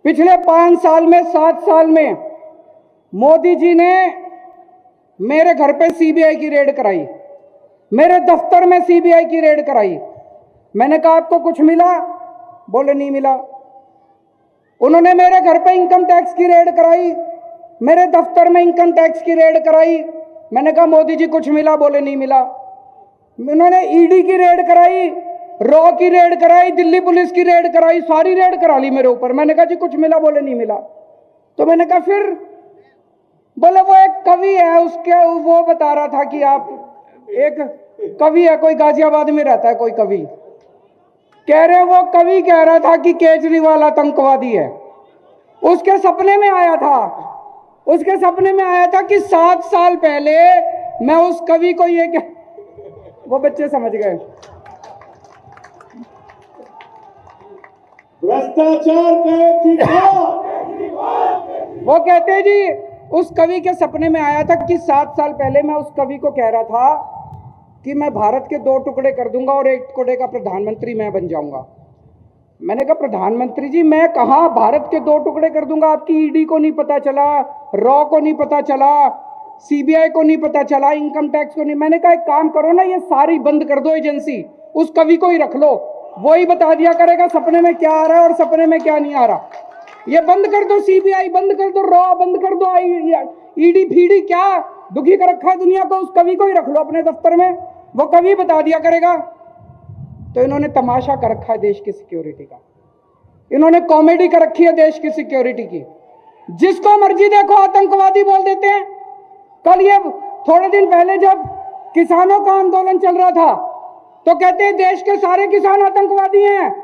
पिछले 5 साल में 7 साल में मोदी जी ने मेरे घर पे सीबीआई की रेड कराई, मेरे दफ्तर में सीबीआई की रेड कराई। मैंने कहा आपको कुछ मिला? बोले नहीं मिला। उन्होंने मेरे घर पे इनकम टैक्स की रेड कराई, मेरे दफ्तर में इनकम टैक्स की रेड कराई। मैंने कहा मोदी जी कुछ मिला? बोले नहीं मिला। उन्होंने ईडी की रेड कराई, रॉ की रेड कराई, दिल्ली पुलिस की रेड कराई, सारी रेड करा ली मेरे ऊपर। मैंने कहा जी कुछ मिला? बोले नहीं मिला। तो मैंने कहा फिर? बोले वो एक कवि है, उसके वो बता रहा था कि आप एक कवि है, कोई गाजियाबाद में रहता है कोई कवि, कह रहे वो कवि कह रहा था कि केजरीवाल आतंकवादी है। उसके सपने में आया था, उसके सपने में आया था कि 7 साल पहले मैं उस कवि को ये क्या, वो बच्चे समझ गए। भ्रष्टाचार वो कहते जी उस कवि के सपने में आया था कि 7 साल पहले मैं उस कवि को कह रहा था कि मैं भारत के 2 टुकड़े कर दूंगा और 1 टुकड़े का प्रधानमंत्री मैं बन जाऊंगा। मैंने कहा प्रधानमंत्री जी मैं कहा भारत के 2 टुकड़े कर दूंगा? आपकी ईडी को नहीं पता चला, रॉ को नहीं पता चला, सीबीआई को नहीं पता चला, इनकम टैक्स को नहीं। मैंने कहा एक काम करो ना, ये सारी बंद कर दो एजेंसी, उस कवि को ही रख लो, वो ही बता दिया करेगा सपने में क्या आ रहा है और सपने में क्या नहीं आ रहा। ये बंद कर दो, सीबीआई बंद कर दो, रॉ बंद कर दो, ईडी फीडी क्या दुखी कर रखा है दुनिया को, उस कवि को ही रख लो अपने दफ्तर में, वो कवि बता दिया करेगा। तो इन्होंने तमाशा कर रखा है देश की सिक्योरिटी का, इन्होंने कॉमेडी कर रखी है देश की सिक्योरिटी की। जिसको मर्जी देखो आतंकवादी बोल देते हैं। कल ये थोड़े दिन पहले जब किसानों का आंदोलन चल रहा था तो कहते हैं देश के सारे किसान आतंकवादी हैं।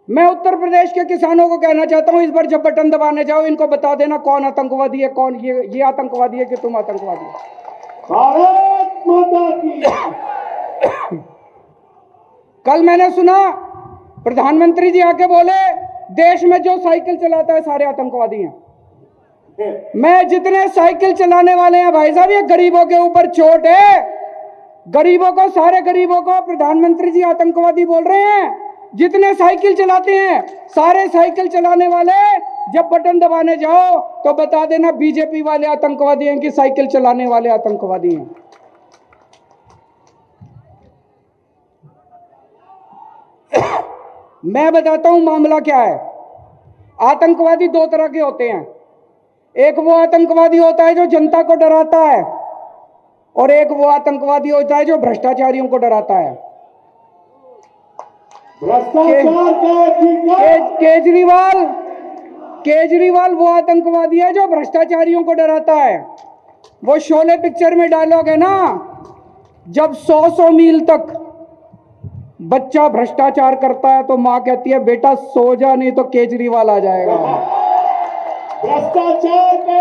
मैं उत्तर प्रदेश के किसानों को कहना चाहता हूं, इस बार जब बटन दबाने जाओ इनको बता देना कौन आतंकवादी है, कौन ये आतंकवादी है कि तुम आतंकवादी हो। भारत माता की। कल मैंने सुना प्रधानमंत्री जी आके बोले देश में जो साइकिल चलाता है सारे आतंकवादी हैं। मैं जितने साइकिल चलाने वाले हैं भाई साहब, ये गरीबों के ऊपर चोट है। गरीबों को, सारे गरीबों को प्रधानमंत्री जी आतंकवादी बोल रहे हैं। जितने साइकिल चलाते हैं सारे साइकिल चलाने वाले जब बटन दबाने जाओ तो बता देना बीजेपी वाले आतंकवादी हैं कि साइकिल चलाने वाले आतंकवादी हैं। मैं बताता हूं मामला क्या है। आतंकवादी 2 तरह के होते हैं। एक वो आतंकवादी होता है जो जनता को डराता है और एक वो आतंकवादी होता है जो भ्रष्टाचारियों को डराता है। केजरीवाल वो आतंकवादी है जो भ्रष्टाचारियों को डराता है। वो शोले पिक्चर में डायलॉग है ना, जब 100 मील तक बच्चा भ्रष्टाचार करता है तो मां कहती है बेटा सो जा नहीं तो केजरीवाल आ जाएगा। भ्रष्टाचार का